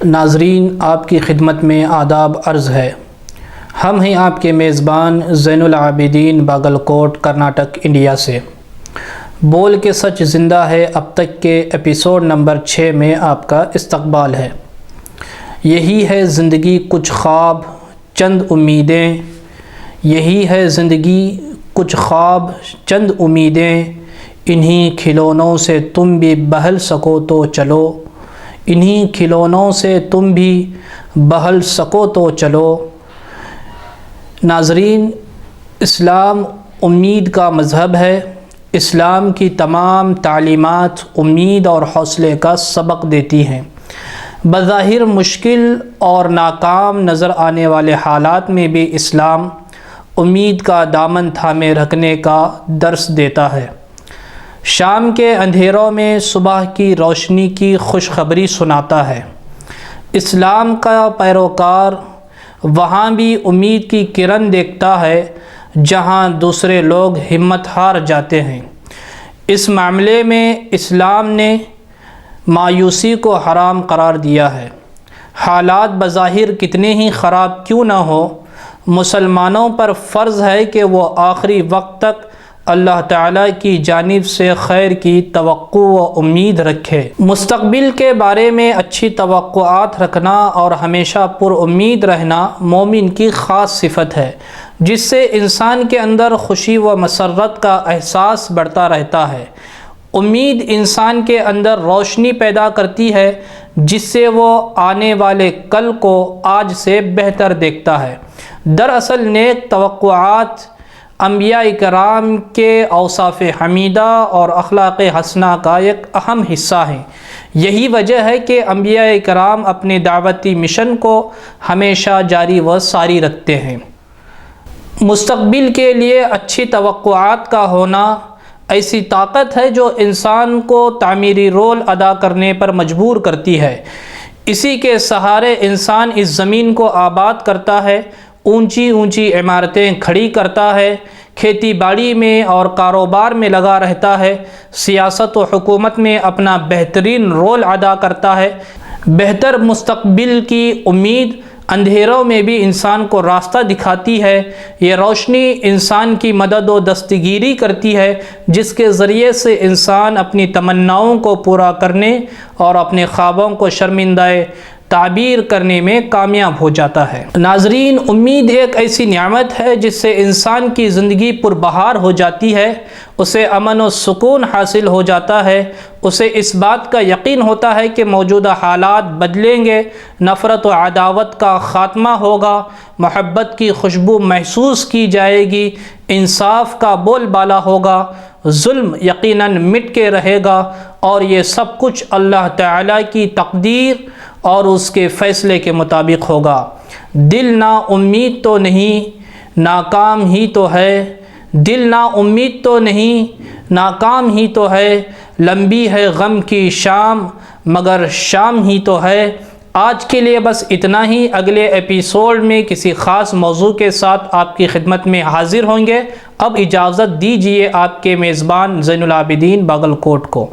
ناظرین، آپ کی خدمت میں آداب عرض ہے۔ ہم ہیں آپ کے میزبان زین العابدین، باگل کوٹ، کرناٹک، انڈیا سے۔ بول کے سچ زندہ ہے اب تک کے ایپیسوڈ نمبر 6 میں آپ کا استقبال ہے۔ یہی ہے زندگی، کچھ خواب چند امیدیں، یہی ہے زندگی، کچھ خواب چند امیدیں، انہی کھلونوں سے تم بھی بہل سکو تو چلو، انہی کھلونوں سے تم بھی بہل سکو تو چلو۔ ناظرین، اسلام امید کا مذہب ہے۔ اسلام کی تمام تعلیمات امید اور حوصلے کا سبق دیتی ہیں۔ بظاہر مشکل اور ناکام نظر آنے والے حالات میں بھی اسلام امید کا دامن تھامے رکھنے کا درس دیتا ہے۔ شام کے اندھیروں میں صبح کی روشنی کی خوشخبری سناتا ہے۔ اسلام کا پیروکار وہاں بھی امید کی کرن دیکھتا ہے جہاں دوسرے لوگ ہمت ہار جاتے ہیں۔ اس معاملے میں اسلام نے مایوسی کو حرام قرار دیا ہے۔ حالات بظاہر کتنے ہی خراب کیوں نہ ہو، مسلمانوں پر فرض ہے کہ وہ آخری وقت تک اللہ تعالیٰ کی جانب سے خیر کی توقع و امید رکھے۔ مستقبل کے بارے میں اچھی توقعات رکھنا اور ہمیشہ پر امید رہنا مومن کی خاص صفت ہے، جس سے انسان کے اندر خوشی و مسرت کا احساس بڑھتا رہتا ہے۔ امید انسان کے اندر روشنی پیدا کرتی ہے، جس سے وہ آنے والے کل کو آج سے بہتر دیکھتا ہے۔ دراصل نیک توقعات انبیاء کرام کے اوصاف حمیدہ اور اخلاق حسنہ کا ایک اہم حصہ ہیں۔ یہی وجہ ہے کہ انبیاء کرام اپنے دعوتی مشن کو ہمیشہ جاری و ساری رکھتے ہیں۔ مستقبل کے لیے اچھی توقعات کا ہونا ایسی طاقت ہے جو انسان کو تعمیری رول ادا کرنے پر مجبور کرتی ہے۔ اسی کے سہارے انسان اس زمین کو آباد کرتا ہے، اونچی اونچی عمارتیں کھڑی کرتا ہے، کھیتی باڑی میں اور کاروبار میں لگا رہتا ہے، سیاست و حکومت میں اپنا بہترین رول ادا کرتا ہے۔ بہتر مستقبل کی امید اندھیروں میں بھی انسان کو راستہ دکھاتی ہے۔ یہ روشنی انسان کی مدد و دستگیری کرتی ہے، جس کے ذریعے سے انسان اپنی تمناؤں کو پورا کرنے اور اپنے خوابوں کو شرمندہ تعبیر کرنے میں کامیاب ہو جاتا ہے۔ ناظرین، امید ایک ایسی نعمت ہے جس سے انسان کی زندگی پربہار ہو جاتی ہے، اسے امن و سکون حاصل ہو جاتا ہے، اسے اس بات کا یقین ہوتا ہے کہ موجودہ حالات بدلیں گے، نفرت و عداوت کا خاتمہ ہوگا، محبت کی خوشبو محسوس کی جائے گی، انصاف کا بول بالا ہوگا، ظلم یقیناً مٹ کے رہے گا، اور یہ سب کچھ اللہ تعالیٰ کی تقدیر اور اس کے فیصلے کے مطابق ہوگا۔ دل نا امید تو نہیں، ناکام ہی تو ہے، دل نا امید تو نہیں، ناکام ہی تو ہے، لمبی ہے غم کی شام مگر شام ہی تو ہے۔ آج کے لیے بس اتنا ہی۔ اگلے ایپیسوڈ میں کسی خاص موضوع کے ساتھ آپ کی خدمت میں حاضر ہوں گے۔ اب اجازت دیجیے آپ کے میزبان زین العابدین، باگل کوٹ کو۔